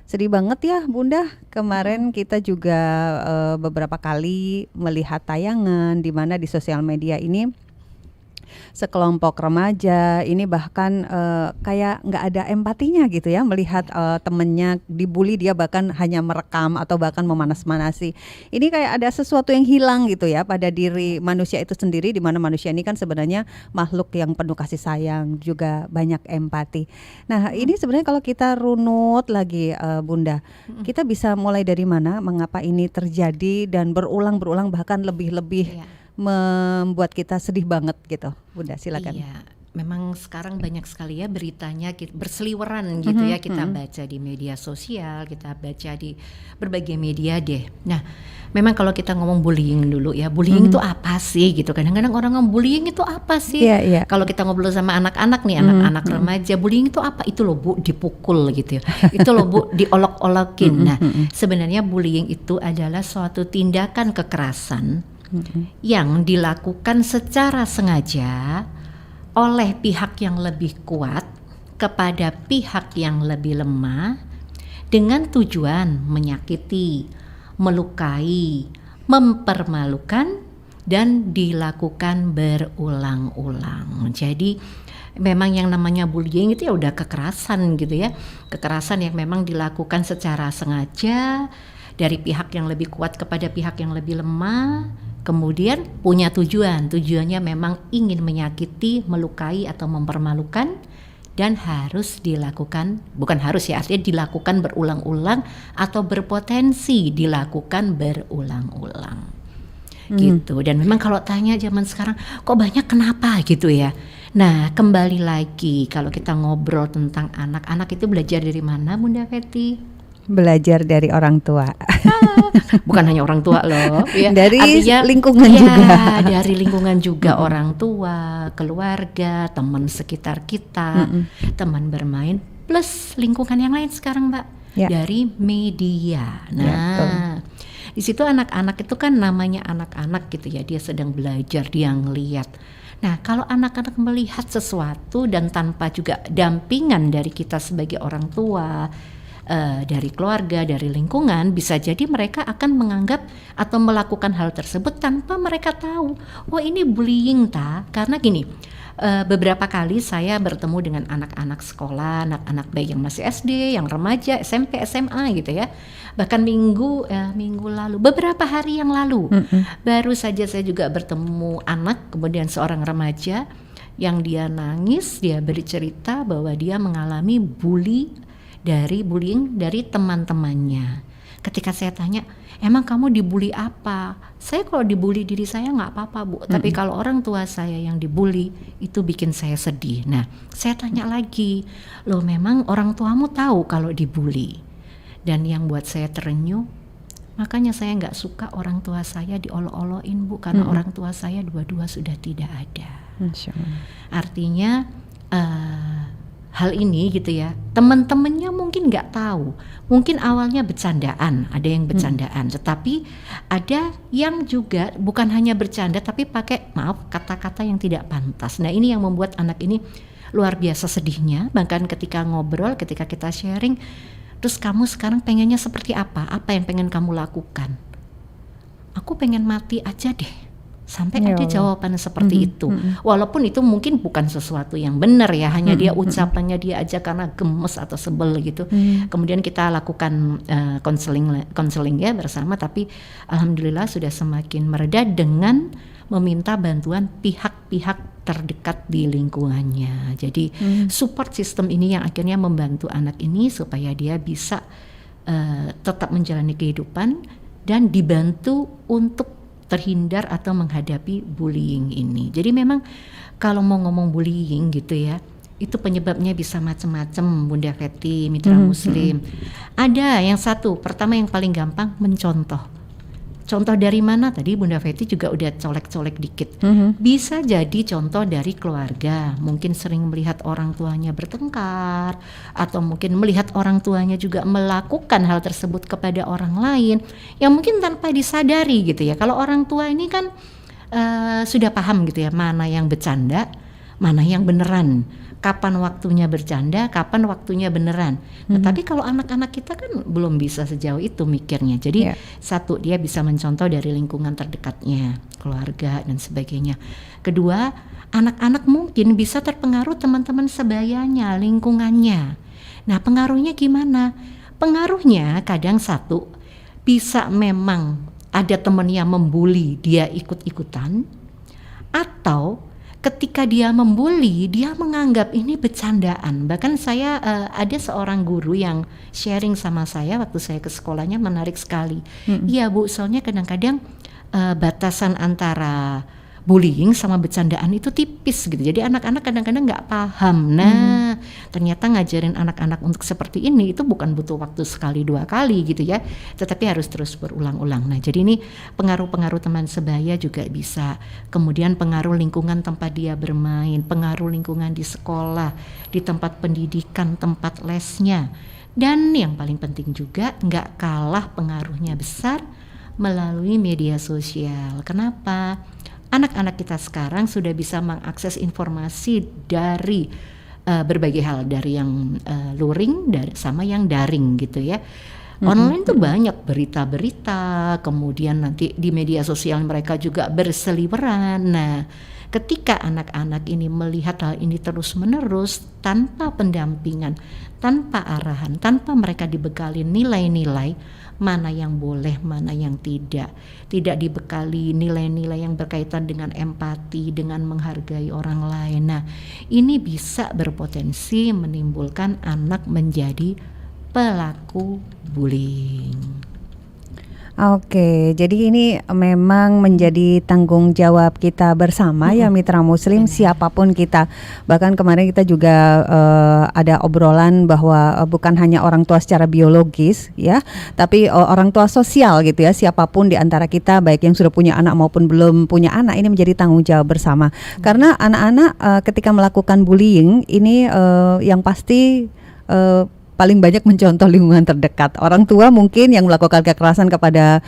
Sedih banget ya Bunda. Kemarin kita juga beberapa kali melihat tayangan di mana di sosial media ini sekelompok remaja ini bahkan kayak nggak ada empatinya gitu ya, melihat temennya dibully, dia bahkan hanya merekam atau bahkan memanas-manasi. Ini kayak ada sesuatu yang hilang gitu ya pada diri manusia itu sendiri, di mana manusia ini kan sebenarnya makhluk yang penuh kasih sayang, juga banyak empati. Nah, ini sebenarnya kalau kita runut lagi Bunda, kita bisa mulai dari mana, mengapa ini terjadi dan berulang-berulang bahkan lebih-lebih Iya. membuat kita sedih banget gitu. Bunda, silakan. Iya, memang sekarang banyak sekali ya beritanya berseliweran gitu ya, kita baca di media sosial, kita baca di berbagai media deh. Nah, memang kalau kita ngomong bullying dulu ya, bullying itu apa sih gitu. Kadang-kadang orang ngomong bullying itu apa sih? Iya, iya. Kalau kita ngobrol sama anak-anak nih, anak-anak remaja, bullying itu apa? Itu loh Bu, dipukul gitu ya. Itu loh Bu, diolok-olokin. Nah, sebenarnya bullying itu adalah suatu tindakan kekerasan yang dilakukan secara sengaja oleh pihak yang lebih kuat kepada pihak yang lebih lemah dengan tujuan menyakiti, melukai, mempermalukan, dan dilakukan berulang-ulang. Jadi memang yang namanya bullying itu ya udah kekerasan gitu ya, kekerasan yang memang dilakukan secara sengaja dari pihak yang lebih kuat kepada pihak yang lebih lemah, kemudian punya tujuannya memang ingin menyakiti, melukai atau mempermalukan, dan harus dilakukan, bukan harus ya, artinya dilakukan berulang-ulang atau berpotensi dilakukan berulang-ulang gitu. Dan memang kalau tanya zaman sekarang kok banyak, kenapa gitu ya. Nah, kembali lagi kalau kita ngobrol tentang anak-anak itu belajar dari mana Bunda Fetty? Belajar dari orang tua. Bukan hanya orang tua loh ya. Dari artinya, lingkungan ya, juga. Dari lingkungan juga, orang tua, keluarga, teman sekitar kita, teman bermain, plus lingkungan yang lain sekarang Mbak, dari media. Nah, di situ anak-anak itu kan namanya anak-anak gitu ya, dia sedang belajar, dia ngeliat. Nah, kalau anak-anak melihat sesuatu dan tanpa juga dampingan dari kita sebagai orang tua, dari keluarga, dari lingkungan, bisa jadi mereka akan menganggap atau melakukan hal tersebut tanpa mereka tahu, oh ini bullying karena gini, beberapa kali saya bertemu dengan anak-anak sekolah, anak-anak baik yang masih SD, yang remaja, SMP, SMA gitu ya. Bahkan minggu lalu, beberapa hari yang lalu, baru saja saya juga bertemu anak, kemudian seorang remaja yang dia nangis, dia bercerita bahwa dia mengalami bullying dari teman-temannya. Ketika saya tanya, emang kamu dibully apa? Saya kalau dibully diri saya nggak apa-apa Bu, tapi kalau orang tua saya yang dibully itu bikin saya sedih. Nah, saya tanya lagi, loh memang orang tuamu tahu kalau dibully? Dan yang buat saya terenyuh, makanya saya nggak suka orang tua saya diolok-olokin Bu, karena orang tua saya dua-dua sudah tidak ada. Artinya hal ini gitu ya, teman-temannya mungkin nggak tahu, mungkin awalnya bercandaan, ada yang bercandaan, tetapi ada yang juga bukan hanya bercanda tapi pakai kata-kata yang tidak pantas. Nah, ini yang membuat anak ini luar biasa sedihnya. Bahkan ketika ngobrol, ketika kita sharing, terus kamu sekarang pengennya seperti apa yang pengen kamu lakukan? Aku pengen mati aja deh. Sampai ada jawaban seperti itu. Walaupun itu mungkin bukan sesuatu yang benar ya, hanya dia ucapannya dia aja karena gemes atau sebel gitu. Kemudian kita lakukan konseling ya bersama, tapi alhamdulillah sudah semakin mereda dengan meminta bantuan pihak-pihak terdekat di lingkungannya. Jadi support system ini yang akhirnya membantu anak ini supaya dia bisa tetap menjalani kehidupan dan dibantu untuk terhindar atau menghadapi bullying ini. Jadi memang kalau mau ngomong bullying gitu ya, itu penyebabnya bisa macam-macam Bunda Fetty, mitra muslim. Ada yang satu, pertama yang paling gampang mencontoh. Contoh dari mana? Tadi Bunda Fetty juga udah colek-colek dikit. Bisa jadi contoh dari keluarga, mungkin sering melihat orang tuanya bertengkar, atau mungkin melihat orang tuanya juga melakukan hal tersebut kepada orang lain, yang mungkin tanpa disadari gitu ya. Kalau orang tua ini kan sudah paham gitu ya, mana yang bercanda, mana yang beneran, kapan waktunya bercanda, kapan waktunya beneran. Nah, tapi kalau anak-anak kita kan belum bisa sejauh itu mikirnya. Jadi satu, dia bisa mencontoh dari lingkungan terdekatnya, keluarga dan sebagainya. Kedua, anak-anak mungkin bisa terpengaruh teman-teman sebayanya, lingkungannya. Nah, pengaruhnya gimana? Pengaruhnya kadang satu, bisa memang ada teman yang membuli, dia ikut-ikutan, atau ketika dia membuli, dia menganggap ini bercandaan. Bahkan saya ada seorang guru yang sharing sama saya waktu saya ke sekolahnya, menarik sekali. Iya Bu, soalnya kadang-kadang batasan antara bullying sama bercandaan itu tipis gitu. Jadi anak-anak kadang-kadang nggak paham. Nah, ternyata ngajarin anak-anak untuk seperti ini itu bukan butuh waktu sekali dua kali gitu ya, tetapi harus terus berulang-ulang. Nah, jadi ini pengaruh-pengaruh teman sebaya juga bisa. Kemudian pengaruh lingkungan tempat dia bermain, pengaruh lingkungan di sekolah, di tempat pendidikan, tempat lesnya. Dan yang paling penting juga nggak kalah pengaruhnya besar melalui media sosial. Kenapa? Anak-anak kita sekarang sudah bisa mengakses informasi dari berbagai hal, dari yang luring sama yang daring gitu ya. Online tuh banyak berita-berita, kemudian nanti di media sosial mereka juga berseliweran. Nah, ketika anak-anak ini melihat hal ini terus-menerus tanpa pendampingan, tanpa arahan, tanpa mereka dibekali nilai-nilai, mana yang boleh, mana yang tidak dibekali nilai-nilai yang berkaitan dengan empati, dengan menghargai orang lain. Nah, ini bisa berpotensi menimbulkan anak menjadi pelaku bullying. Oke, jadi ini memang menjadi tanggung jawab kita bersama ya Mitra Muslim, siapapun kita. Bahkan kemarin kita juga ada obrolan bahwa bukan hanya orang tua secara biologis ya, tapi orang tua sosial gitu ya. Siapapun di antara kita, baik yang sudah punya anak maupun belum punya anak, ini menjadi tanggung jawab bersama. Karena anak-anak ketika melakukan bullying ini yang pasti paling banyak mencontoh lingkungan terdekat. Orang tua mungkin yang melakukan kekerasan kepada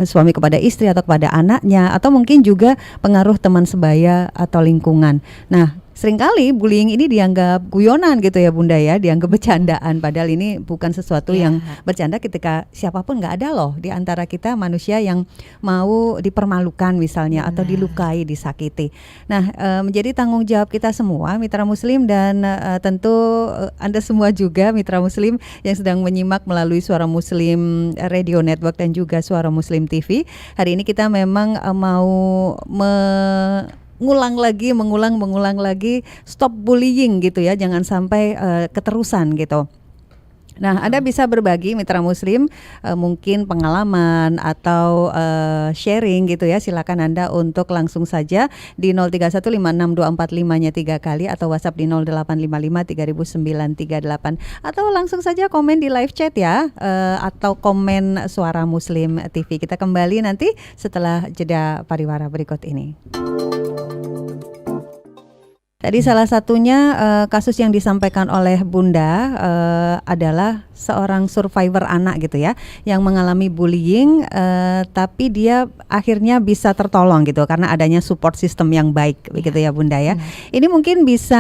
suami kepada istri atau kepada anaknya, atau mungkin juga pengaruh teman sebaya atau lingkungan. Nah, seringkali bullying ini dianggap guyonan gitu ya Bunda ya, dianggap bercandaan, padahal ini bukan sesuatu yang bercanda ketika siapapun, nggak ada loh di antara kita manusia yang mau dipermalukan misalnya atau dilukai, disakiti. Nah, menjadi tanggung jawab kita semua Mitra Muslim dan tentu Anda semua juga Mitra Muslim yang sedang menyimak melalui Suara Muslim Radio Network dan juga Suara Muslim TV. Hari ini kita memang mau mengulang lagi stop bullying gitu ya, jangan sampai keterusan gitu. Nah, Anda bisa berbagi Mitra Muslim mungkin pengalaman atau sharing gitu ya. Silakan Anda untuk langsung saja di 03156245-nya 3 kali atau WhatsApp di 0855300938 atau langsung saja komen di live chat ya, atau komen Suara Muslim TV. Kita kembali nanti setelah jeda pariwara berikut ini. Tadi salah satunya kasus yang disampaikan oleh Bunda adalah seorang survivor anak gitu ya, yang mengalami bullying tapi dia akhirnya bisa tertolong gitu karena adanya support system yang baik begitu ya Bunda ya. Ini mungkin bisa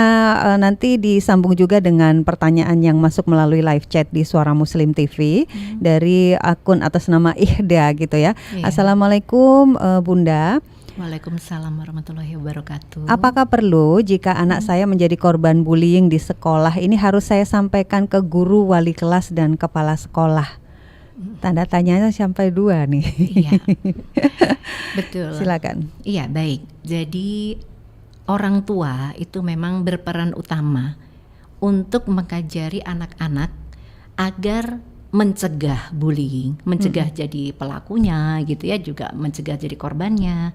nanti disambung juga dengan pertanyaan yang masuk melalui live chat di Suara Muslim TV dari akun atas nama Ihda gitu ya. Assalamualaikum Bunda. Waalaikumsalam warahmatullahi wabarakatuh. Apakah perlu jika anak saya menjadi korban bullying di sekolah ini harus saya sampaikan ke guru, wali kelas dan kepala sekolah? Tanda tanyanya sampai 2 nih. Iya, betul. Silakan. Iya, baik. Jadi orang tua itu memang berperan utama untuk mengajari anak-anak agar mencegah bullying, mencegah jadi pelakunya gitu ya, juga mencegah jadi korbannya,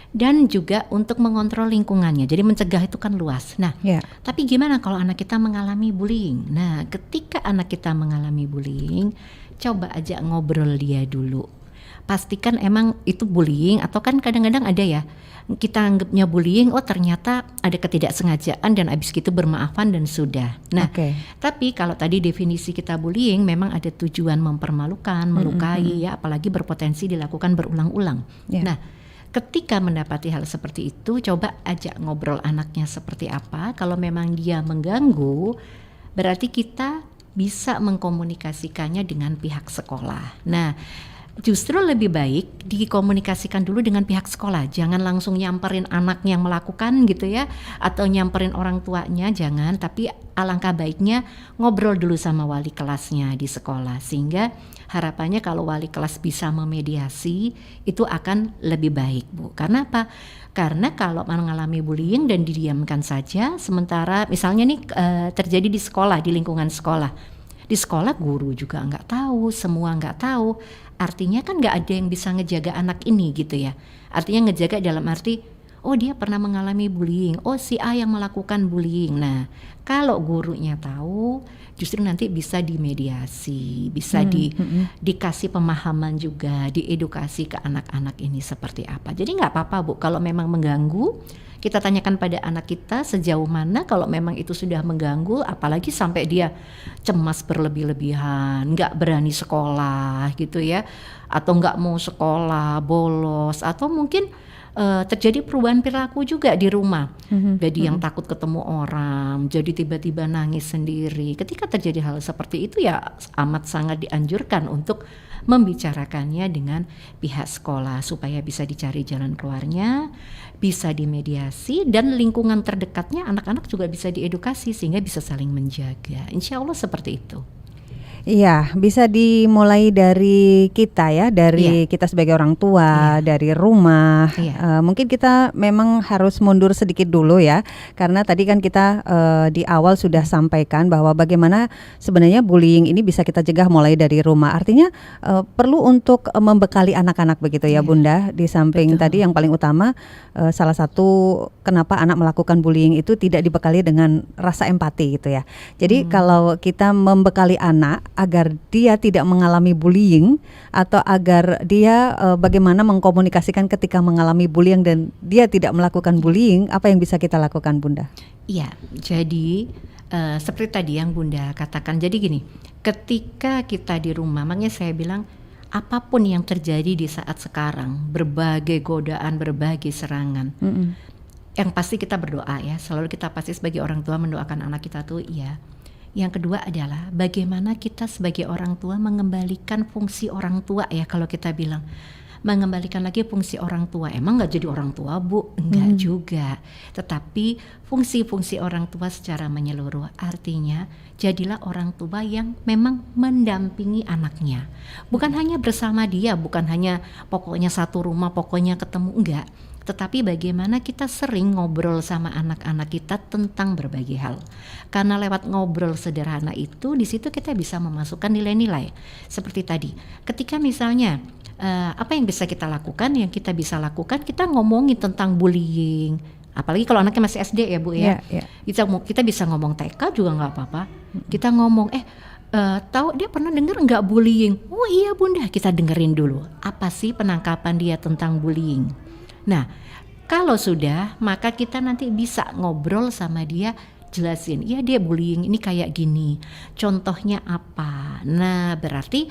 dan juga untuk mengontrol lingkungannya. Jadi mencegah itu kan luas. Nah, tapi gimana kalau anak kita mengalami bullying? Nah, ketika anak kita mengalami bullying, coba aja ngobrol dia dulu. Pastikan emang itu bullying, atau kan kadang-kadang ada ya, kita anggapnya bullying, oh ternyata ada ketidaksengajaan dan abis gitu bermaafan dan sudah. Nah, tapi kalau tadi definisi kita bullying memang ada tujuan mempermalukan, melukai ya, apalagi berpotensi dilakukan berulang-ulang. Nah, ketika mendapati hal seperti itu, coba ajak ngobrol anaknya seperti apa. Kalau memang dia mengganggu, berarti kita bisa mengkomunikasikannya dengan pihak sekolah. Nah, justru lebih baik dikomunikasikan dulu dengan pihak sekolah. Jangan langsung nyamperin anak yang melakukan gitu ya, atau nyamperin orang tuanya, jangan. Tapi alangkah baiknya ngobrol dulu sama wali kelasnya di sekolah, sehingga harapannya kalau wali kelas bisa memediasi itu akan lebih baik, Bu. Karena apa? Karena kalau mengalami bullying dan didiamkan saja, sementara misalnya nih terjadi di sekolah, di lingkungan sekolah. Di sekolah guru juga nggak tahu, semua nggak tahu. Artinya kan nggak ada yang bisa ngejaga anak ini gitu ya. Artinya ngejaga dalam arti, oh dia pernah mengalami bullying, oh si A yang melakukan bullying. Nah, kalau gurunya tahu, justru nanti bisa dimediasi, bisa dikasih pemahaman juga, diedukasi ke anak-anak ini seperti apa. Jadi nggak apa-apa, Bu, kalau memang mengganggu, kita tanyakan pada anak kita sejauh mana. Kalau memang itu sudah mengganggu, apalagi sampai dia cemas berlebih-lebihan, nggak berani sekolah gitu ya, atau nggak mau sekolah, bolos, atau mungkin terjadi perubahan perilaku juga di rumah. Jadi yang takut ketemu orang, jadi tiba-tiba nangis sendiri. Ketika terjadi hal seperti itu ya amat sangat dianjurkan untuk membicarakannya dengan pihak sekolah supaya bisa dicari jalan keluarnya, bisa dimediasi, dan lingkungan terdekatnya anak-anak juga bisa diedukasi sehingga bisa saling menjaga. Insya Allah seperti itu. Iya, bisa dimulai dari kita ya, dari kita sebagai orang tua, dari rumah. Mungkin kita memang harus mundur sedikit dulu ya, karena tadi kan kita di awal sudah sampaikan bahwa bagaimana sebenarnya bullying ini bisa kita cegah mulai dari rumah. Artinya perlu untuk membekali anak-anak begitu ya, Bunda. Di samping tadi yang paling utama, salah satu kenapa anak melakukan bullying itu tidak dibekali dengan rasa empati gitu ya. Jadi kalau kita membekali anak agar dia tidak mengalami bullying, atau agar dia bagaimana mengkomunikasikan ketika mengalami bullying dan dia tidak melakukan bullying, apa yang bisa kita lakukan, Bunda? Iya, jadi seperti tadi yang Bunda katakan, jadi gini, ketika kita di rumah, makanya saya bilang apapun yang terjadi di saat sekarang, berbagai godaan, berbagai serangan, yang pasti kita berdoa ya, selalu kita pasti sebagai orang tua mendoakan anak kita tuh iya. Yang kedua adalah bagaimana kita sebagai orang tua mengembalikan fungsi orang tua ya, kalau kita bilang mengembalikan lagi fungsi orang tua. Emang gak jadi orang tua, Bu? Enggak juga. Tetapi fungsi-fungsi orang tua secara menyeluruh, artinya jadilah orang tua yang memang mendampingi anaknya. Bukan hanya bersama dia, bukan hanya pokoknya satu rumah, pokoknya ketemu, enggak. Tetapi bagaimana kita sering ngobrol sama anak-anak kita tentang berbagai hal. Karena lewat ngobrol sederhana itu, di situ kita bisa memasukkan nilai-nilai. Seperti tadi, ketika misalnya apa yang bisa kita lakukan, yang kita bisa lakukan, kita ngomongin tentang bullying. Apalagi kalau anaknya masih SD ya, Bu ya. Kita bisa ngomong TK juga nggak apa-apa. Kita ngomong, tahu dia pernah dengar nggak bullying? Oh iya Bunda, kita dengerin dulu. Apa sih penangkapan dia tentang bullying? Nah, kalau sudah, maka kita nanti bisa ngobrol sama dia, jelasin, ya dia bullying ini kayak gini, contohnya apa. Nah, berarti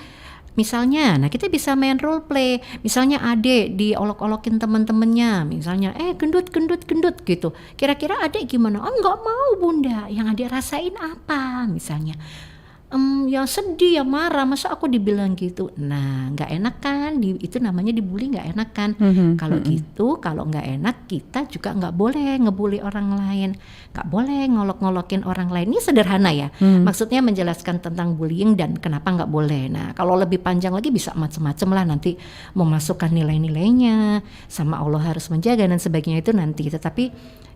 misalnya, nah kita bisa main role play. Misalnya adek diolok-olokin teman-temannya, misalnya gendut gitu. Kira-kira adek gimana? Oh nggak mau Bunda, yang adek rasain apa misalnya? Ya sedih, ya marah, masa aku dibilang gitu. Nah nggak enak kan, itu namanya dibully, nggak enak kan. Kalau gitu, kalau nggak enak, kita juga nggak boleh ngebully orang lain, nggak boleh ngolok-ngolokin orang lain. Ini sederhana ya, maksudnya menjelaskan tentang bullying dan kenapa nggak boleh. Nah kalau lebih panjang lagi bisa macam-macam lah, nanti memasukkan nilai-nilainya, sama Allah harus menjaga dan sebagainya itu nanti. Tetapi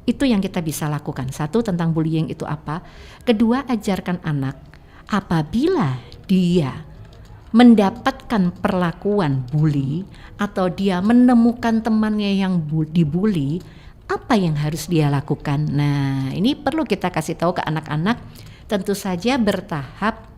itu yang kita bisa lakukan. Satu, tentang bullying itu apa. Kedua, ajarkan anak apabila dia mendapatkan perlakuan bully atau dia menemukan temannya yang dibully, apa yang harus dia lakukan. Nah, ini perlu kita kasih tahu ke anak-anak, tentu saja bertahap,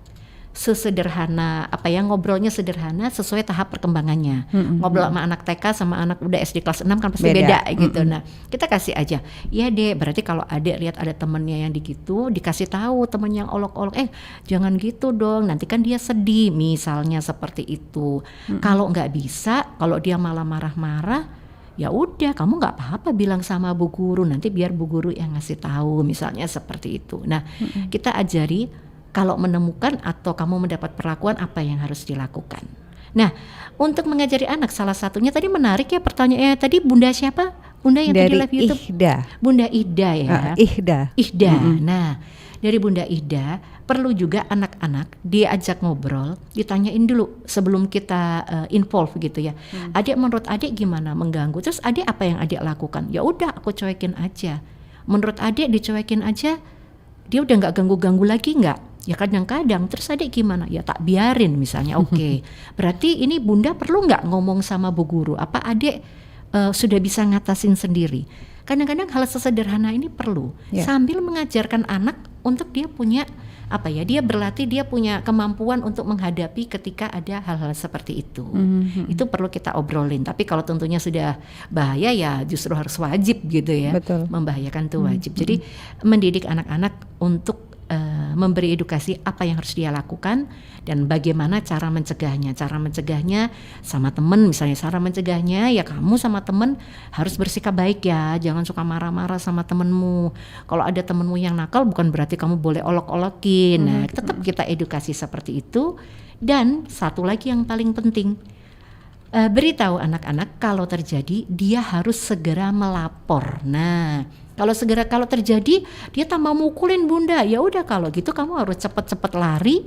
sesederhana apa ya, ngobrolnya sederhana sesuai tahap perkembangannya. Ngobrol sama anak TK sama anak udah SD kelas 6 kan pasti beda gitu. Nah, kita kasih aja, ya Dek, berarti kalau Adek lihat ada temennya yang gitu, dikasih tahu temen yang olok-olok, jangan gitu dong, nanti kan dia sedih, misalnya seperti itu. Kalau nggak bisa, kalau dia malah marah-marah, ya udah kamu nggak apa-apa bilang sama bu guru, nanti biar bu guru yang ngasih tahu, misalnya seperti itu. Nah, kita ajari kalau menemukan atau kamu mendapat perlakuan apa yang harus dilakukan. Nah, untuk mengajari anak salah satunya tadi menarik ya pertanyaannya tadi, Bunda siapa? Bunda yang dari tadi live YouTube. Ihda. Bunda Ida ya. Ihda. Nah, dari Bunda Ida perlu juga anak-anak diajak ngobrol, ditanyain dulu sebelum kita involve gitu ya. Adik, menurut adik gimana, mengganggu? Terus adik apa yang adik lakukan? Ya udah aku cuekin aja. Menurut adik dicuekin aja, dia udah nggak ganggu-ganggu lagi nggak? Ya kadang-kadang. Terus adik gimana? Ya tak biarin misalnya. Oke. Berarti ini Bunda perlu nggak ngomong sama bu guru? Apa adik sudah bisa ngatasin sendiri? Kadang-kadang hal sesederhana ini perlu sambil mengajarkan anak untuk dia punya dia berlatih, dia punya kemampuan untuk menghadapi ketika ada hal-hal seperti itu. Itu perlu kita obrolin. Tapi kalau tentunya sudah bahaya ya justru harus wajib gitu ya. Betul. Membahayakan itu wajib. Jadi mendidik anak-anak untuk memberi edukasi apa yang harus dia lakukan dan bagaimana cara mencegahnya. Cara mencegahnya sama temen, misalnya cara mencegahnya ya kamu sama temen harus bersikap baik ya, jangan suka marah-marah sama temenmu. Kalau ada temenmu yang nakal bukan berarti kamu boleh olok-olokin. Nah, tetap kita edukasi seperti itu. Dan satu lagi yang paling penting, beritahu anak-anak kalau terjadi dia harus segera melapor. Nah, kalau terjadi dia tambah mukulin Bunda, ya udah kalau gitu kamu harus cepet-cepet lari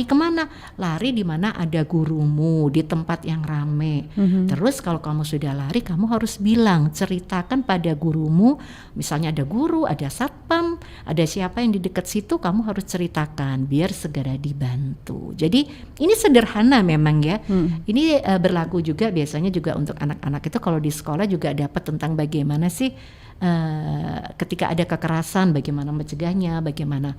kemana? Lari di mana ada gurumu, di tempat yang rame. Terus kalau kamu sudah lari, kamu harus ceritakan pada gurumu, misalnya ada guru, ada satpam, ada siapa yang di dekat situ, kamu harus ceritakan biar segera dibantu. Jadi ini sederhana memang ya. Ini berlaku juga biasanya juga untuk anak-anak itu kalau di sekolah juga dapat tentang bagaimana sih ketika ada kekerasan, bagaimana mencegahnya, bagaimana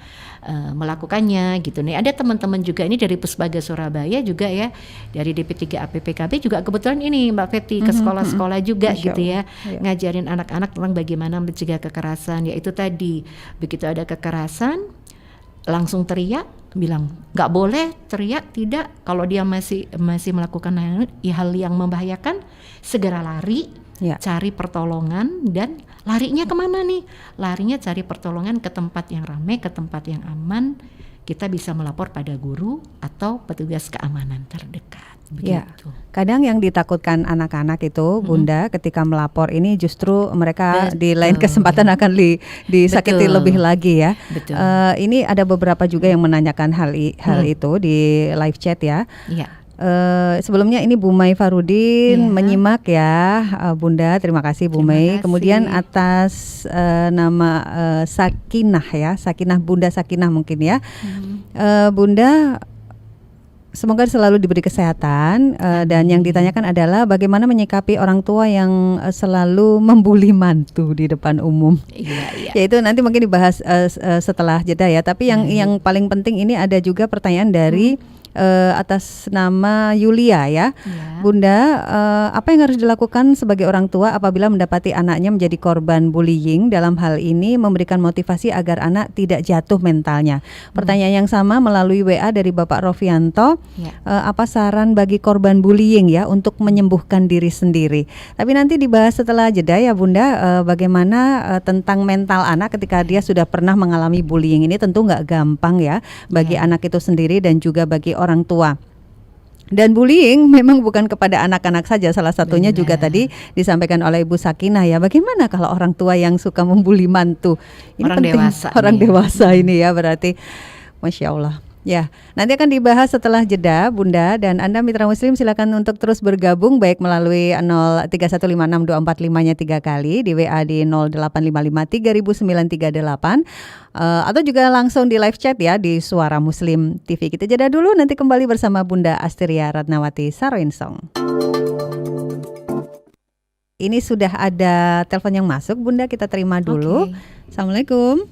melakukannya gitu nih. Ada teman-teman juga ini dari Pusbaga Surabaya juga ya, dari DP3 APPKB juga kebetulan ini Mbak Feti ke sekolah-sekolah juga gitu ya, ngajarin anak-anak tentang bagaimana mencegah kekerasan. Yaitu tadi begitu ada kekerasan langsung teriak, bilang nggak boleh teriak, tidak. Kalau dia masih melakukan hal yang membahayakan, segera lari. Cari pertolongan. Dan larinya kemana nih? Larinya cari pertolongan ke tempat yang ramai, ke tempat yang aman. Kita bisa melapor pada guru atau petugas keamanan terdekat. Begitu. Kadang yang ditakutkan anak-anak itu Bunda ketika melapor ini justru mereka di lain kesempatan akan disakiti lebih lagi ya. Ini ada beberapa juga yang menanyakan hal itu di live chat ya. Sebelumnya ini Bu Mai Farudin menyimak ya, Bunda, terima kasih Bu Mai. Kemudian atas nama Sakinah ya, Bunda Sakinah mungkin ya. Bunda, semoga selalu diberi kesehatan. Dan yang ditanyakan adalah bagaimana menyikapi orang tua yang selalu membuli mantu di depan umum. Ya itu nanti mungkin dibahas setelah jeda ya. Tapi yang paling penting ini ada juga pertanyaan dari atas nama Yulia ya. Bunda, apa yang harus dilakukan sebagai orang tua apabila mendapati anaknya menjadi korban bullying? Dalam hal ini memberikan motivasi agar anak tidak jatuh mentalnya. Pertanyaan yang sama melalui WA dari Bapak Rofianto. Apa saran bagi korban bullying ya untuk menyembuhkan diri sendiri? Tapi nanti dibahas setelah jeda ya Bunda. Bagaimana tentang mental anak ketika dia sudah pernah mengalami bullying ini tentu nggak gampang ya bagi anak itu sendiri dan juga bagi orang tua. Dan bullying memang bukan kepada anak-anak saja, salah satunya juga tadi disampaikan oleh Ibu Sakinah ya. Bagaimana kalau orang tua yang suka membuli mantu? Ini orang dewasa ini ya, berarti Masya Allah. Ya, nanti akan dibahas setelah jeda Bunda, dan Anda mitra muslim silakan untuk terus bergabung baik melalui 031562455-nya 3 kali, di WA di 0855300938 atau juga langsung di live chat ya di Suara Muslim TV. Kita jeda dulu, nanti kembali bersama Bunda Asteria Ratnawati Sarwensong. Ini sudah ada telepon yang masuk Bunda, kita terima dulu. Assalamualaikum.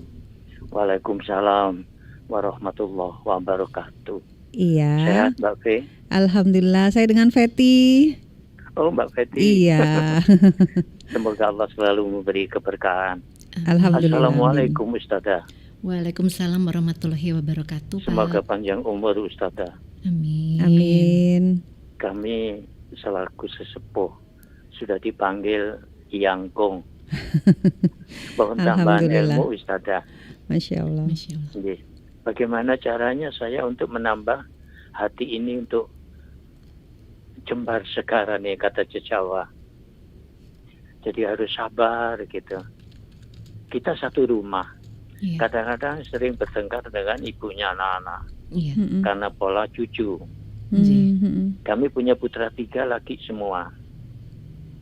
Waalaikumsalam warahmatullahi wabarakatuh. Iya. Sehat Mbak Fe? Alhamdulillah, saya dengan Feti. Oh Mbak Feti. Iya. Semoga Allah selalu memberi keberkahan. Alhamdulillah. Assalamualaikum Ustazah. Waalaikumsalam warahmatullahi wabarakatuh. Semoga panjang umur Ustazah. Amin. Amin. Kami selaku sesepuh sudah dipanggil Yangkong. Mohon tambahan Alhamdulillah. ilmu Ustazah. Masya Allah. Masya Allah. Nggih. Bagaimana caranya saya untuk menambah hati ini untuk jembar segara nih kata Jawa. Jadi harus sabar gitu. Kita satu rumah. Iya. Kadang-kadang sering bertengkar dengan ibunya anak-anak Iya. karena pola cucu. Kami punya putra 3 laki semua.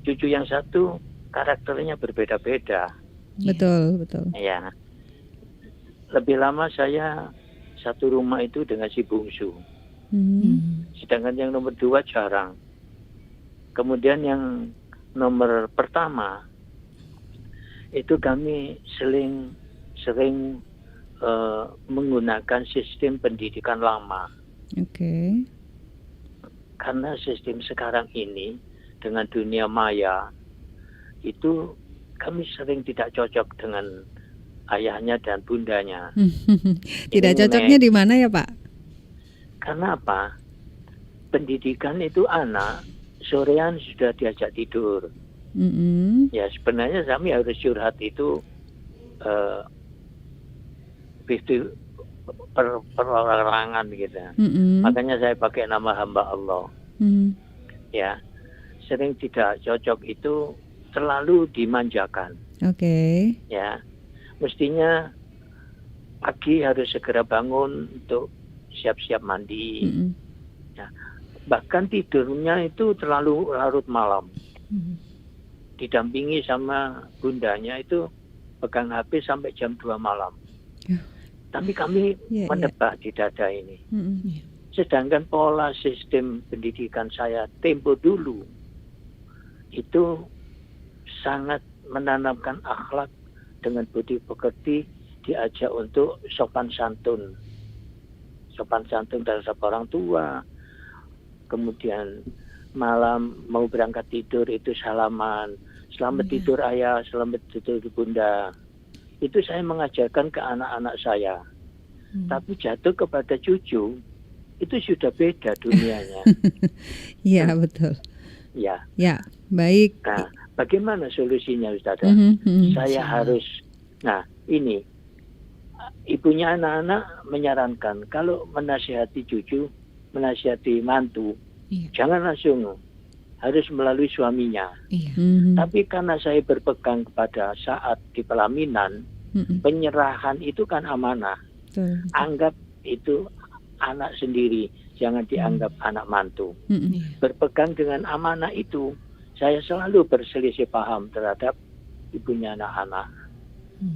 Cucu yang satu karakternya berbeda-beda. Betul, betul. Ya. Lebih lama saya satu rumah itu dengan si bungsu. Sedangkan yang nomor 2 jarang. Kemudian yang nomor pertama itu kami sering menggunakan sistem pendidikan lama. Oke. Karena sistem sekarang ini dengan dunia maya itu kami sering tidak cocok dengan ayahnya dan bundanya. Tidak Ini cocoknya di mana ya, Pak? Karena apa? Pendidikan itu anak sorean sudah diajak tidur. Ya sebenarnya kami harus curhat itu perorangan gitu. Makanya saya pakai nama hamba Allah. Ya, sering tidak cocok itu terlalu dimanjakan. Oke. Ya, mestinya pagi harus segera bangun untuk siap-siap mandi. Ya, bahkan tidurnya itu terlalu larut malam. Didampingi sama bundanya itu pegang HP sampai jam 2 malam. Tapi kami menebak di dada ini. Sedangkan pola sistem pendidikan saya tempo dulu itu sangat menanamkan akhlak dengan budi pekerti, diajak untuk sopan santun terhadap orang tua. Kemudian malam mau berangkat tidur itu salaman, selamat tidur ayah, selamat tidur bunda. Itu saya mengajarkan ke anak-anak saya. Tapi jatuh kepada cucu itu sudah beda dunianya. Iya, betul. Ya. Ya, baik. Nah, bagaimana solusinya Ustazah? Saya harus, nah ini ibunya anak-anak menyarankan kalau menasihati cucu, menasihati mantu, jangan langsung, harus melalui suaminya. Tapi karena saya berpegang kepada saat di pelaminan, penyerahan itu kan amanah. Anggap itu anak sendiri, jangan dianggap anak mantu. Berpegang dengan amanah itu, saya selalu berselisih paham terhadap ibunya anak-anak.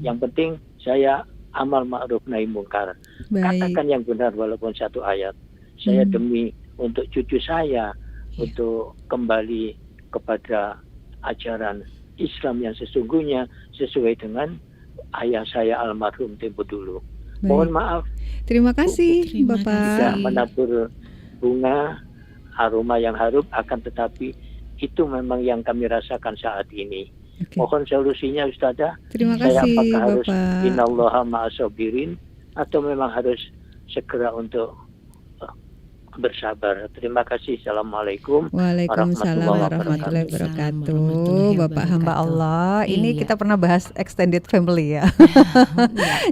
Yang penting saya amal ma'ruf nahi mungkar. Katakan yang benar walaupun satu ayat. Saya demi untuk cucu saya untuk kembali kepada ajaran Islam yang sesungguhnya sesuai dengan ayah saya almarhum tempo dulu. Mohon maaf. Terima kasih Bapak. Tidak menabur bunga aroma yang harum, akan tetapi itu memang yang kami rasakan saat ini. Mohon solusinya Ustazah. Terima Saya kasih apakah harus Bapak. innallaha ma'asabirin atau memang harus segera untuk bersabar. Terima kasih. Assalamualaikum Waalaikumsalam warahmatullahi wabarakatuh. Bapak hamba Allah. Ini kita pernah bahas extended family ya.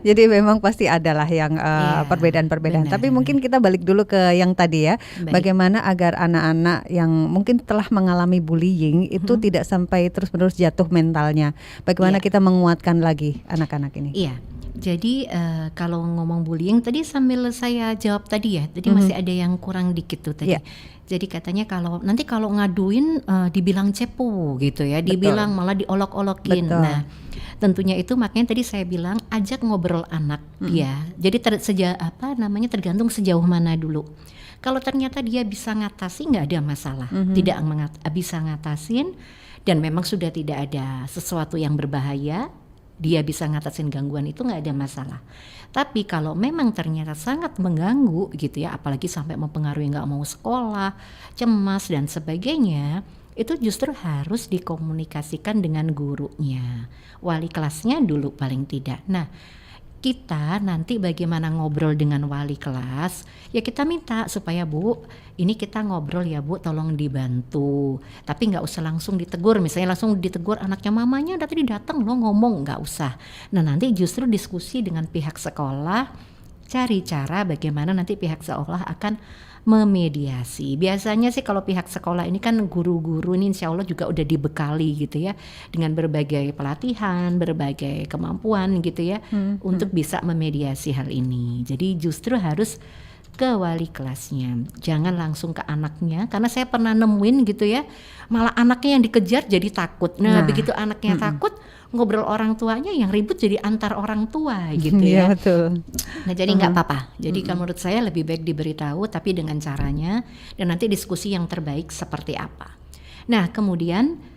Jadi memang pasti adalah yang perbedaan-perbedaan. Tapi mungkin kita balik dulu ke yang tadi ya. Bagaimana agar anak-anak yang mungkin telah mengalami bullying itu tidak sampai terus-menerus jatuh mentalnya. Bagaimana kita menguatkan lagi anak-anak ini? Iya. Jadi kalau ngomong bullying tadi sambil saya jawab tadi ya, jadi masih ada yang kurang dikit tuh tadi. Jadi katanya kalau ngaduin dibilang cepu gitu ya, dibilang malah diolok-olokin. Nah, tentunya itu makanya tadi saya bilang ajak ngobrol anak dia. Jadi tergantung sejauh mana dulu. Kalau ternyata dia bisa ngatasi nggak ada masalah, tidak bisa ngatasin dan memang sudah tidak ada sesuatu yang berbahaya. Dia bisa ngatasin gangguan itu nggak ada masalah. Tapi kalau memang ternyata sangat mengganggu gitu ya, apalagi sampai mempengaruhi nggak mau sekolah, cemas dan sebagainya, itu justru harus dikomunikasikan dengan gurunya, wali kelasnya dulu paling tidak. Nah, kita nanti bagaimana ngobrol dengan wali kelas, ya kita minta supaya Bu, ini kita ngobrol ya Bu, tolong dibantu. Tapi nggak usah langsung ditegur, misalnya langsung ditegur anaknya, mamanya tadi datang loh ngomong, nggak usah. Nah nanti justru diskusi dengan pihak sekolah, cari cara bagaimana nanti pihak sekolah akan memediasi. Biasanya sih kalau pihak sekolah ini kan guru-guru ini insya Allah juga udah dibekali gitu ya dengan berbagai pelatihan, berbagai kemampuan gitu ya untuk bisa memediasi hal ini. Jadi justru harus ke wali kelasnya, jangan langsung ke anaknya, karena saya pernah nemuin gitu ya, malah anaknya yang dikejar jadi takut. Nah begitu anaknya takut, ngobrol orang tuanya yang ribut jadi antar orang tua gitu ya. Betul. Nah jadi nggak apa-apa. Jadi kalau menurut saya lebih baik diberitahu tapi dengan caranya dan nanti diskusi yang terbaik seperti apa. Nah kemudian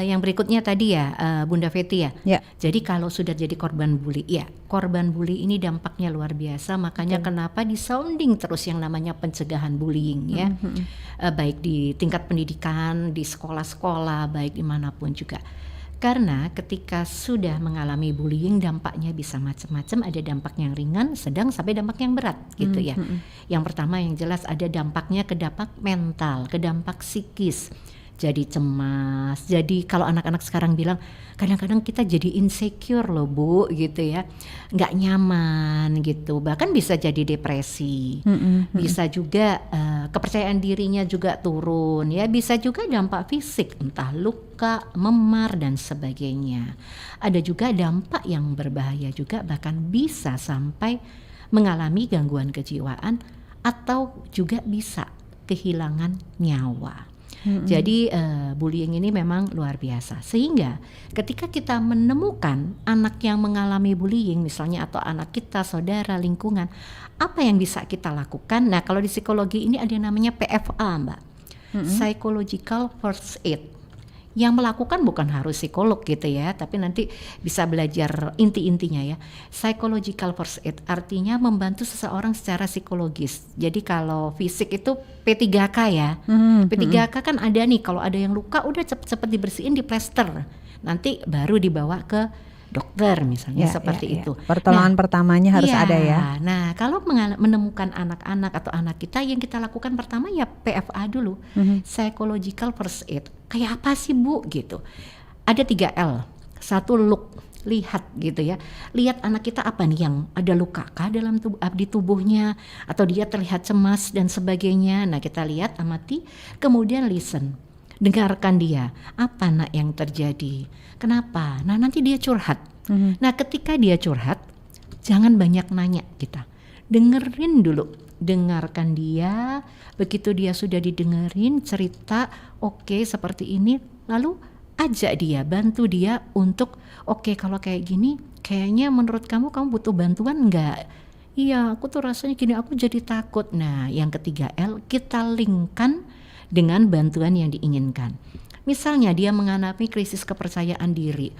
yang berikutnya tadi ya Bunda Feti ya. Jadi kalau sudah jadi korban bully, ya korban bully ini dampaknya luar biasa. Makanya kenapa disounding terus yang namanya pencegahan bullying ya. Baik di tingkat pendidikan, di sekolah-sekolah, baik dimanapun juga. Karena ketika sudah mengalami bullying dampaknya bisa macam-macam, ada dampak yang ringan, sedang sampai dampak yang berat gitu ya. Yang pertama yang jelas ada dampaknya ke dampak mental, ke dampak psikis. Jadi cemas. Jadi kalau anak-anak sekarang bilang kadang-kadang kita jadi insecure loh Bu gitu ya. Nggak nyaman gitu. Bahkan bisa jadi depresi. Bisa juga kepercayaan dirinya juga turun ya. Bisa juga dampak fisik entah luka, memar dan sebagainya. Ada juga dampak yang berbahaya juga bahkan bisa sampai mengalami gangguan kejiwaan atau juga bisa kehilangan nyawa. Jadi bullying ini memang luar biasa. Sehingga ketika kita menemukan anak yang mengalami bullying misalnya atau anak kita, saudara, lingkungan, apa yang bisa kita lakukan? Nah kalau di psikologi ini ada yang namanya PFA Mbak, Psychological First Aid. Yang melakukan bukan harus psikolog gitu ya, tapi nanti bisa belajar inti-intinya ya. Psychological first aid artinya membantu seseorang secara psikologis. Jadi kalau fisik itu P3K ya. P3K kan ada nih, kalau ada yang luka udah cepet-cepet dibersihin, di plester. Nanti baru dibawa ke dokter misalnya seperti itu. Pertolongan pertamanya harus ada ya. Nah kalau menemukan anak-anak atau anak kita, yang kita lakukan pertama ya PFA dulu, psychological first aid. Kayak apa sih Bu gitu? Ada 3L. Satu look, lihat gitu ya. Lihat anak kita apa nih yang ada luka kah dalam di tubuhnya, atau dia terlihat cemas dan sebagainya. Nah kita lihat, amati, kemudian listen. Dengarkan dia, apa nak yang terjadi, kenapa? Nah nanti dia curhat. Nah ketika dia curhat, jangan banyak nanya kita, dengerin dulu, dengarkan dia. Begitu dia sudah didengerin cerita, oke, seperti ini, lalu ajak dia, bantu dia untuk oke, kalau kayak gini, kayaknya menurut kamu butuh bantuan nggak? Iya, aku tuh rasanya gini, aku jadi takut. Nah yang ketiga L kita linkkan dengan bantuan yang diinginkan. Misalnya dia mengalami krisis kepercayaan diri,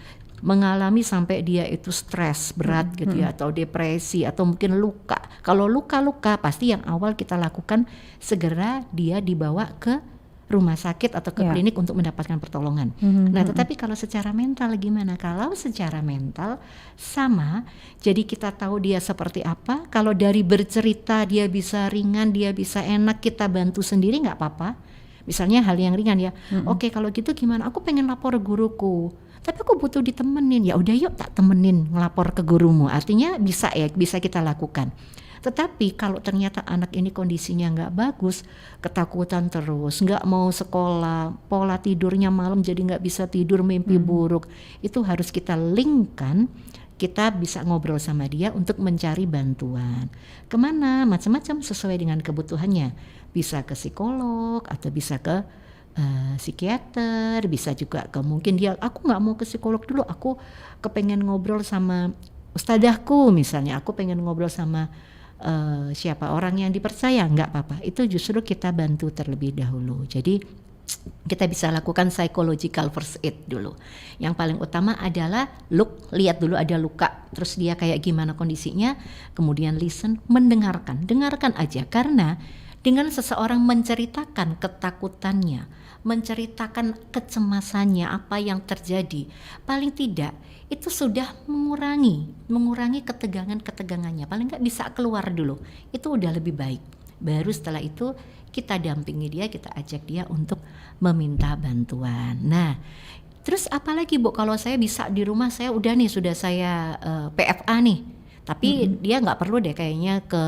mengalami sampai dia itu stres berat gitu ya, atau depresi, atau mungkin luka. Kalau luka-luka pasti yang awal kita lakukan segera dia dibawa ke rumah sakit atau ke klinik untuk mendapatkan pertolongan. Nah tetapi kalau secara mental gimana? Kalau secara mental sama, jadi kita tahu dia seperti apa. Kalau dari bercerita dia bisa ringan, dia bisa enak, kita bantu sendiri nggak apa-apa. Misalnya hal yang ringan ya, oke kalau gitu gimana? Aku pengen lapor guruku, tapi aku butuh ditemenin. Ya udah yuk tak temenin ngelapor ke gurumu. Artinya bisa ya, bisa kita lakukan. Tetapi kalau ternyata anak ini kondisinya nggak bagus, ketakutan terus, nggak mau sekolah, pola tidurnya malam jadi nggak bisa tidur, mimpi buruk, itu harus kita linkkan. Kita bisa ngobrol sama dia untuk mencari bantuan. Kemana? Macam-macam sesuai dengan kebutuhannya. Bisa ke psikolog atau bisa ke psikiater, bisa juga ke mungkin dia, aku nggak mau ke psikolog dulu, aku kepengen ngobrol sama ustadzahku misalnya, aku pengen ngobrol sama siapa orang yang dipercaya, nggak apa-apa. Itu justru kita bantu terlebih dahulu. Jadi kita bisa lakukan psychological first aid dulu. Yang paling utama adalah look, lihat dulu ada luka, terus dia kayak gimana kondisinya, kemudian listen, mendengarkan, dengarkan aja, karena Dengan seseorang menceritakan ketakutannya, menceritakan kecemasannya, apa yang terjadi, paling tidak itu sudah mengurangi ketegangannya. Paling nggak bisa keluar dulu, itu udah lebih baik. Baru setelah itu kita dampingi dia, kita ajak dia untuk meminta bantuan. Nah, terus apalagi Bu, kalau saya bisa di rumah saya sudah saya PFA nih, tapi dia nggak perlu deh kayaknya ke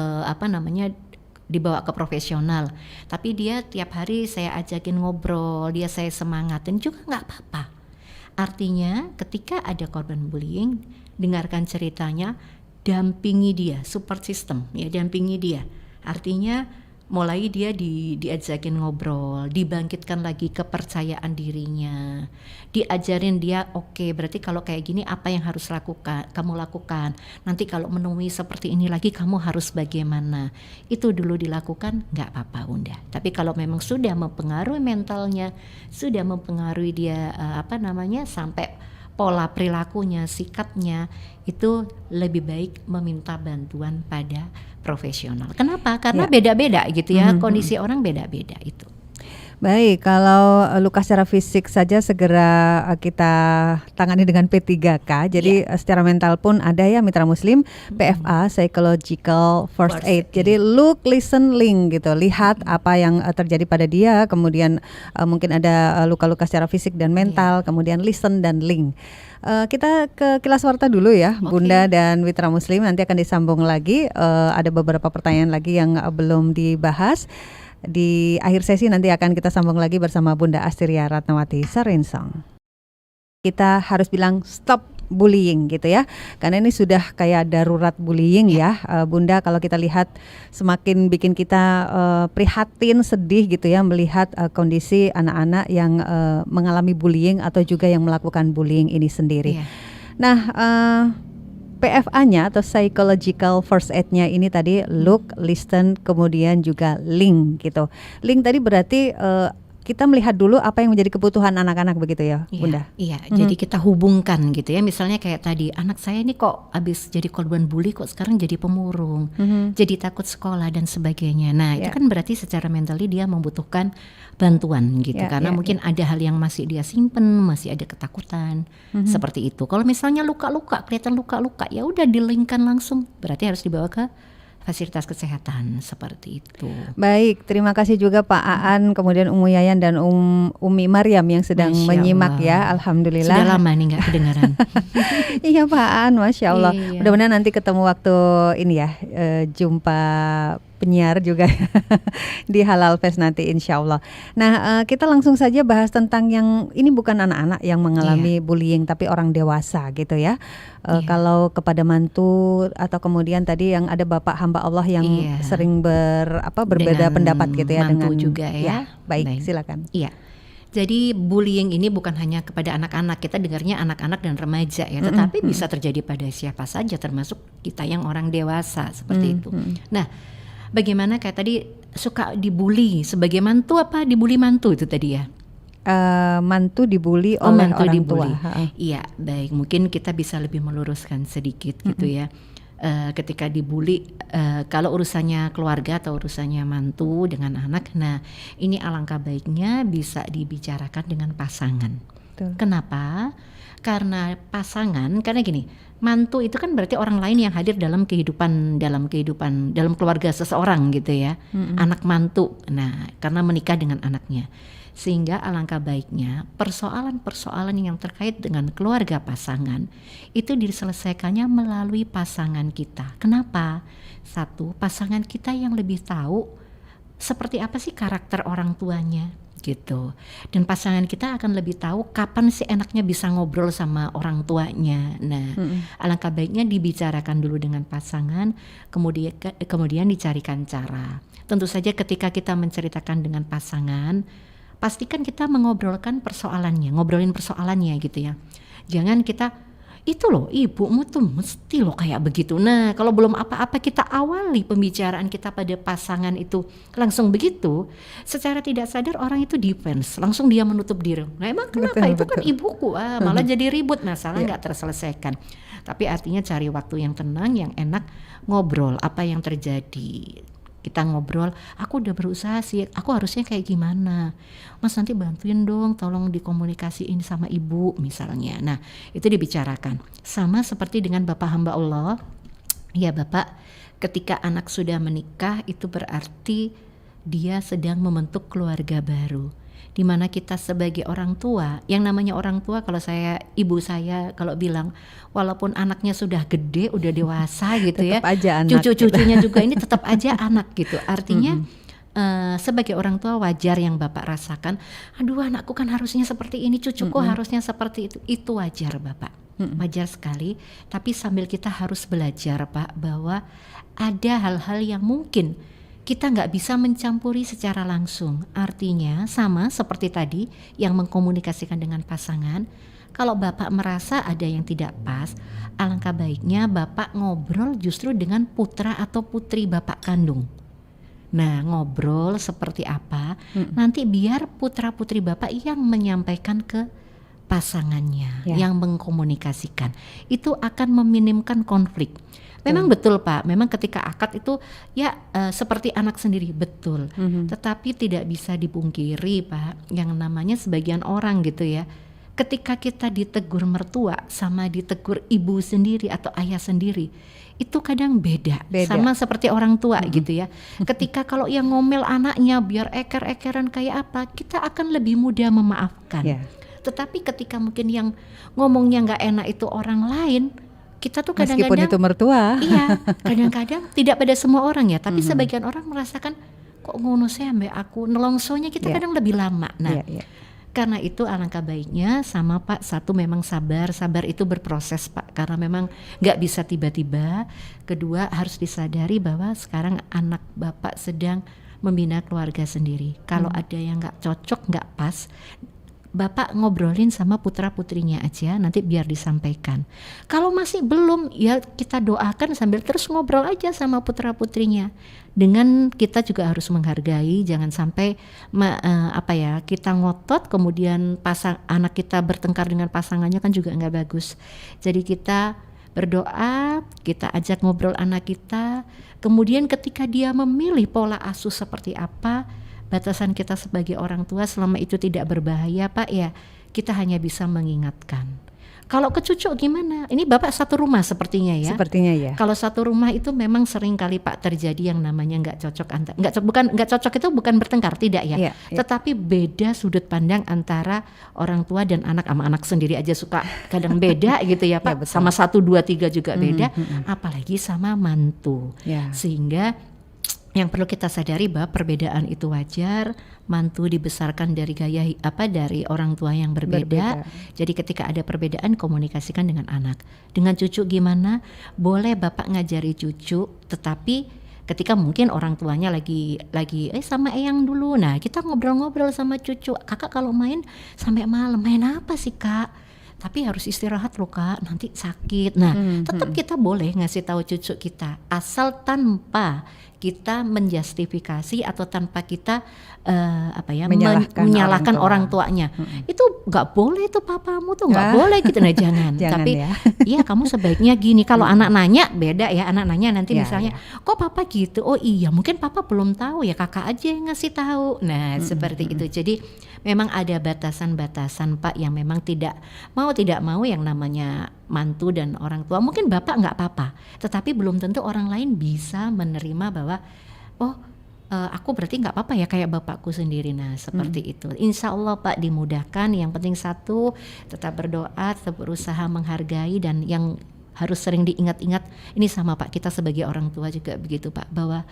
dibawa ke profesional, tapi dia tiap hari saya ajakin ngobrol, saya semangatin juga nggak apa-apa. Artinya ketika ada korban bullying, dengarkan ceritanya, dampingi dia, support system ya, dampingi dia. Artinya mulai dia diajakin ngobrol, dibangkitkan lagi kepercayaan dirinya, diajarin dia oke, berarti kalau kayak gini apa yang harus kamu lakukan, nanti kalau menemui seperti ini lagi kamu harus bagaimana, itu dulu dilakukan, nggak apa-apa Bunda. Tapi kalau memang sudah mempengaruhi mentalnya, sudah mempengaruhi dia sampai pola perilakunya, sikapnya, itu lebih baik meminta bantuan pada profesional. Kenapa? Karena beda-beda gitu ya, kondisi orang beda-beda itu. Baik, kalau luka secara fisik saja segera kita tangani dengan P3K. Jadi secara mental pun ada ya Mitra Muslim, PFA, Psychological First Aid. Jadi look, listen, link gitu. Lihat apa yang terjadi pada dia, kemudian mungkin ada luka-luka secara fisik dan mental, kemudian listen dan link. Kita ke Kilas Warta dulu ya, Bunda dan Mitra Muslim, nanti akan disambung lagi. Ada beberapa pertanyaan lagi yang belum dibahas. Di akhir sesi nanti akan kita sambung lagi bersama Bunda Astiria Ratnawati Sarinsong. Kita harus bilang stop bullying gitu ya, karena ini sudah kayak darurat bullying ya Bunda. Kalau kita lihat semakin bikin kita prihatin, sedih gitu ya melihat kondisi anak-anak yang mengalami bullying atau juga yang melakukan bullying ini sendiri. Nah, PFA-nya atau Psychological First Aid-nya ini tadi look, listen, kemudian juga link gitu. Link tadi berarti kita melihat dulu apa yang menjadi kebutuhan anak-anak begitu ya Bunda? Iya, jadi kita hubungkan gitu ya. Misalnya kayak tadi, anak saya ini kok abis jadi korban bully kok sekarang jadi pemurung, jadi takut sekolah dan sebagainya. Nah itu kan berarti secara mentally dia membutuhkan bantuan gitu, karena mungkin ada hal yang masih dia simpen, masih ada ketakutan seperti itu. Kalau misalnya luka-luka, kelihatan luka-luka, ya udah dilingkan langsung, berarti harus dibawa ke fasilitas kesehatan seperti itu. Baik, terima kasih juga Pak Aan, kemudian Umu Yayan dan Umi Maryam yang sedang menyimak ya. Alhamdulillah. Sudah lama nih nggak kedengaran. Iya Pak Aan, Masya Allah. Mudah-mudahan nanti ketemu waktu ini ya, jumpa penyiar juga di Halal Fest nanti insya Allah. Nah kita langsung saja bahas tentang yang ini bukan anak-anak yang mengalami bullying tapi orang dewasa gitu ya. Kalau kepada mantu atau kemudian tadi yang ada bapak hamba Allah yang sering berbeda pendapat gitu ya dengan juga ya. Baik, silakan. Iya. Jadi bullying ini bukan hanya kepada anak-anak, kita dengarnya anak-anak dan remaja ya, tetapi bisa terjadi pada siapa saja termasuk kita yang orang dewasa seperti itu. Nah, bagaimana kayak tadi suka dibully sebagai mantu apa dibully mantu itu tadi ya? Mantu dibully oleh mantu orang dibully. tua. Iya, baik. Mungkin kita bisa lebih meluruskan sedikit gitu ya. Ketika dibully, kalau urusannya keluarga atau urusannya mantu dengan anak, nah ini alangkah baiknya bisa dibicarakan dengan pasangan. Betul. Kenapa? Karena gini, mantu itu kan berarti orang lain yang hadir dalam keluarga seseorang gitu ya, anak mantu. Nah, karena menikah dengan anaknya, sehingga alangkah baiknya persoalan-persoalan yang terkait dengan keluarga pasangan itu diselesaikannya melalui pasangan kita. Kenapa? Satu, pasangan kita yang lebih tahu seperti apa sih karakter orang tuanya gitu, dan pasangan kita akan lebih tahu kapan sih enaknya bisa ngobrol sama orang tuanya. Nah, alangkah baiknya dibicarakan dulu dengan pasangan, kemudian dicarikan cara. Tentu saja ketika kita menceritakan dengan pasangan, pastikan kita ngobrolin persoalannya gitu ya. Jangan kita, itu loh ibumu tuh mesti loh kayak begitu. Nah, kalau belum apa-apa kita awali pembicaraan kita pada pasangan itu langsung begitu, secara tidak sadar orang itu defense, langsung dia menutup diri. Nah emang kenapa? Itu kan ibuku, malah jadi ribut, masalah nggak terselesaikan. Tapi artinya cari waktu yang tenang, yang enak, ngobrol apa yang terjadi. kita ngobrol, aku udah berusaha sih, aku harusnya kayak gimana, Mas nanti bantuin dong, tolong dikomunikasiin sama ibu misalnya. Nah itu dibicarakan. Sama seperti dengan Bapak hamba Allah, ya Bapak, ketika anak sudah menikah itu berarti dia sedang membentuk keluarga baru, di mana kita sebagai orang tua, yang namanya orang tua, kalau ibu saya kalau bilang walaupun anaknya sudah gede, udah dewasa gitu ya, cucu-cucunya juga ini tetap aja anak gitu. Artinya sebagai orang tua wajar yang Bapak rasakan, aduh anakku kan harusnya seperti ini, cucuku harusnya seperti itu wajar Bapak, wajar sekali. Tapi sambil kita harus belajar Pak, bahwa ada hal-hal yang mungkin kita nggak bisa mencampuri secara langsung. Artinya sama seperti tadi yang mengkomunikasikan dengan pasangan. Kalau Bapak merasa ada yang tidak pas, alangkah baiknya Bapak ngobrol justru dengan putra atau putri Bapak kandung. Nah ngobrol seperti apa, nanti biar putra putri Bapak yang menyampaikan ke pasangannya, yang mengkomunikasikan. Itu akan meminimkan konflik. Memang betul Pak, memang ketika akad itu ya seperti anak sendiri, betul. Tetapi tidak bisa dipungkiri Pak, yang namanya sebagian orang gitu ya, ketika kita ditegur mertua sama ditegur ibu sendiri atau ayah sendiri, itu kadang beda. Sama seperti orang tua gitu ya. Ketika kalau yang ngomel anaknya biar eker-ekeran kayak apa, kita akan lebih mudah memaafkan. Tetapi ketika mungkin yang ngomongnya nggak enak itu orang lain, kita tuh kadang-kadang, meskipun itu mertua, iya, kadang-kadang tidak pada semua orang ya, tapi sebagian orang merasakan kok ngono sih ambek aku, nelongsonya kita kadang lebih lama. Nah, karena itu alangkah baiknya sama Pak, satu memang sabar itu berproses Pak, karena memang nggak bisa tiba-tiba. Kedua harus disadari bahwa sekarang anak Bapak sedang membina keluarga sendiri. Kalau ada yang nggak cocok, nggak pas, Bapak ngobrolin sama putra putrinya aja, nanti biar disampaikan. Kalau masih belum, ya kita doakan sambil terus ngobrol aja sama putra putrinya. Dengan kita juga harus menghargai, jangan sampai kita ngotot kemudian anak kita bertengkar dengan pasangannya, kan juga nggak bagus. Jadi kita berdoa, kita ajak ngobrol anak kita. Kemudian ketika dia memilih pola asuh seperti apa, batasan kita sebagai orang tua selama itu tidak berbahaya Pak, ya kita hanya bisa mengingatkan. Kalau ke cucu gimana? Ini Bapak satu rumah sepertinya ya. Sepertinya ya. Kalau satu rumah itu memang sering kali Pak terjadi yang namanya nggak cocok nggak cocok itu bukan bertengkar, tidak ya. Tetapi beda sudut pandang antara orang tua dan anak, sama anak sendiri aja suka kadang beda gitu ya Pak. Sama 1, 2, 3 juga beda, apalagi sama mantu. Sehingga yang perlu kita sadari bahwa perbedaan itu wajar. Mantu dibesarkan dari dari orang tua yang berbeda. Jadi ketika ada perbedaan, komunikasikan dengan anak. Dengan cucu gimana? Boleh Bapak ngajari cucu, tetapi ketika mungkin orang tuanya lagi sama eyang dulu. Nah, kita ngobrol-ngobrol sama cucu. Kakak kalau main sampai malam, main apa sih Kak? Tapi harus istirahat loh Kak, nanti sakit. Nah, tetap kita boleh ngasih tahu cucu kita, asal tanpa kita menjustifikasi atau tanpa kita menyalahkan orang tuanya. Itu nggak boleh tuh papamu tuh nggak boleh gitu, nah jangan. Tapi iya kamu sebaiknya gini. Kalau anak nanya beda ya, anak nanya nanti misalnya kok papa gitu, oh iya mungkin papa belum tahu ya, kakak aja yang ngasih tahu. Nah seperti itu. Jadi memang ada batasan-batasan Pak, yang memang tidak mau yang namanya mantu dan orang tua. Mungkin Bapak nggak apa-apa, tetapi belum tentu orang lain bisa menerima bahwa aku berarti nggak apa-apa ya kayak bapakku sendiri. Nah seperti itu. Insya Allah Pak dimudahkan. Yang penting satu, tetap berdoa, tetap berusaha menghargai, dan yang harus sering diingat-ingat ini sama Pak, kita sebagai orang tua juga begitu Pak, bahwa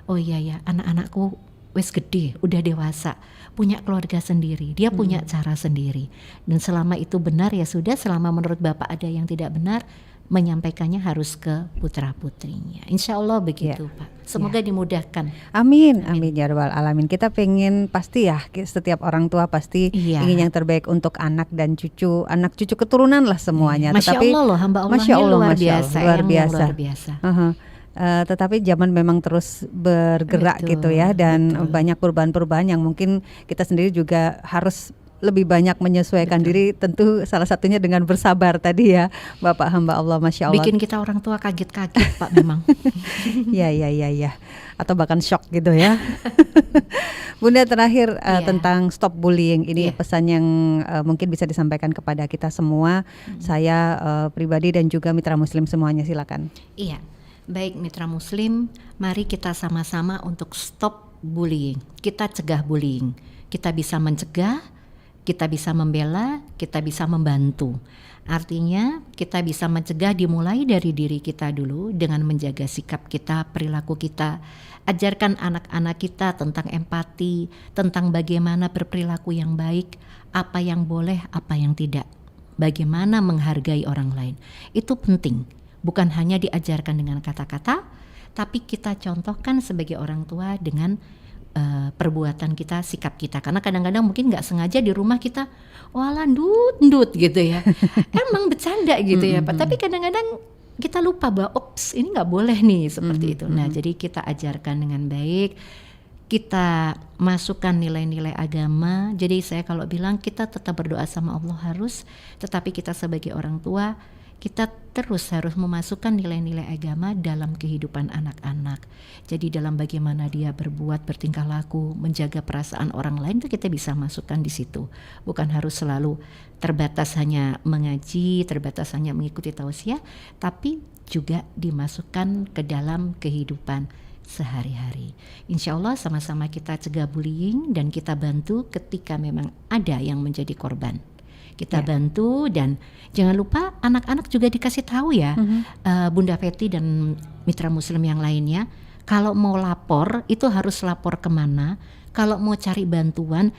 oh iya ya anak-anakku wes gede, udah dewasa, punya keluarga sendiri, dia punya cara sendiri. Dan selama itu benar ya sudah, selama menurut Bapak ada yang tidak benar, menyampaikannya harus ke putra-putrinya. Insya Allah begitu Pak. Semoga dimudahkan. Amin, amin ya rabbal alamin. Kita pengen pasti ya, setiap orang tua pasti ingin yang terbaik untuk anak dan cucu, anak cucu keturunan lah semuanya. Masya Allah loh, hamba Allah luar biasa. Tetapi zaman memang terus bergerak gitu ya, dan banyak perubahan-perubahan yang mungkin kita sendiri juga harus lebih banyak menyesuaikan diri, tentu salah satunya dengan bersabar tadi ya, Bapak hamba Allah, Masya Allah. Bikin kita orang tua kaget-kaget Pak memang. Ya, atau bahkan shock gitu ya. Bunda, terakhir tentang stop bullying ini, pesan yang mungkin bisa disampaikan kepada kita semua, saya pribadi dan juga mitra muslim semuanya, silakan. Iya, baik mitra muslim, mari kita sama-sama untuk stop bullying. Kita cegah bullying. Kita bisa mencegah, kita bisa membela, kita bisa membantu. Artinya kita bisa mencegah dimulai dari diri kita dulu dengan menjaga sikap kita, perilaku kita. Ajarkan anak-anak kita tentang empati, tentang bagaimana berperilaku yang baik, apa yang boleh, apa yang tidak. Bagaimana menghargai orang lain. Itu penting, bukan hanya diajarkan dengan kata-kata, tapi kita contohkan sebagai orang tua dengan perbuatan kita, sikap kita. Karena kadang-kadang mungkin nggak sengaja di rumah kita, walah ndut gitu ya. Emang bercanda gitu ya Pak. Tapi kadang-kadang kita lupa bahwa ops ini nggak boleh nih seperti itu. Nah jadi kita ajarkan dengan baik, kita masukkan nilai-nilai agama. Jadi saya kalau bilang kita tetap berdoa sama Allah harus, tetapi kita sebagai orang tua kita terus harus memasukkan nilai-nilai agama dalam kehidupan anak-anak. Jadi dalam bagaimana dia berbuat, bertingkah laku, menjaga perasaan orang lain itu kita bisa masukkan di situ. Bukan harus selalu terbatas hanya mengaji, terbatas hanya mengikuti tausiah, tapi juga dimasukkan ke dalam kehidupan sehari-hari. Insya Allah sama-sama kita cegah bullying dan kita bantu ketika memang ada yang menjadi korban. Kita bantu dan jangan lupa anak-anak juga dikasih tahu ya, Bunda Fetty dan mitra muslim yang lainnya, kalau mau lapor itu harus lapor kemana, kalau mau cari bantuan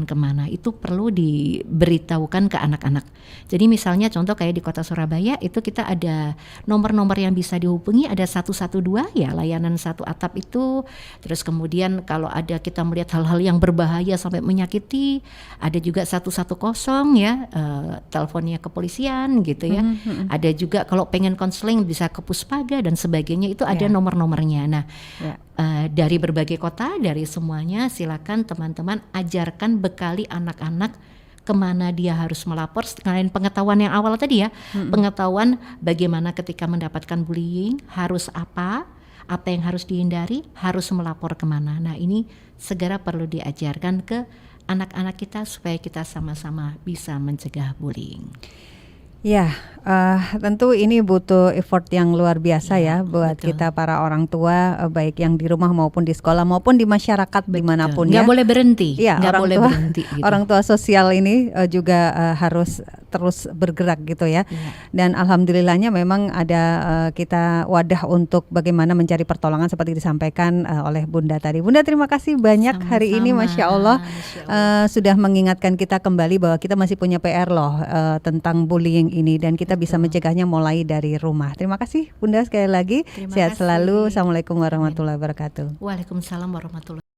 kemana, itu perlu diberitahukan ke anak-anak. Jadi misalnya contoh kayak di kota Surabaya itu kita ada nomor-nomor yang bisa dihubungi, ada 112 ya, layanan satu atap itu. Terus kemudian kalau ada kita melihat hal-hal yang berbahaya sampai menyakiti, ada juga 110 ya, teleponnya kepolisian gitu ya. Ada juga kalau pengen konseling bisa ke Puspaga dan sebagainya, itu ada nomor-nomornya. Nah dari berbagai kota, dari semuanya, silakan teman-teman ajarkan, bekali anak-anak kemana dia harus melapor. Selain pengetahuan yang awal tadi ya, pengetahuan bagaimana ketika mendapatkan bullying, harus apa yang harus dihindari, harus melapor kemana. Nah ini segera perlu diajarkan ke anak-anak kita supaya kita sama-sama bisa mencegah bullying. Ya, tentu ini butuh effort yang luar biasa ya buat kita para orang tua, baik yang di rumah maupun di sekolah maupun di masyarakat dimanapun ya. Nggak boleh berhenti. Ya, nggak boleh berhenti. Gitu. Orang tua sosial ini juga harus terus bergerak gitu ya. Dan alhamdulillahnya memang ada kita wadah untuk bagaimana mencari pertolongan seperti disampaikan oleh Bunda tadi. Bunda terima kasih banyak hari ini, Masya Allah, sudah mengingatkan kita kembali bahwa kita masih punya PR loh tentang bullying ini dan kita bisa mencegahnya mulai dari rumah. Terima kasih Bunda sekali lagi. Sehat selalu. Assalamualaikum warahmatullahi wabarakatuh. Waalaikumsalam warahmatullahi wabarakatuh.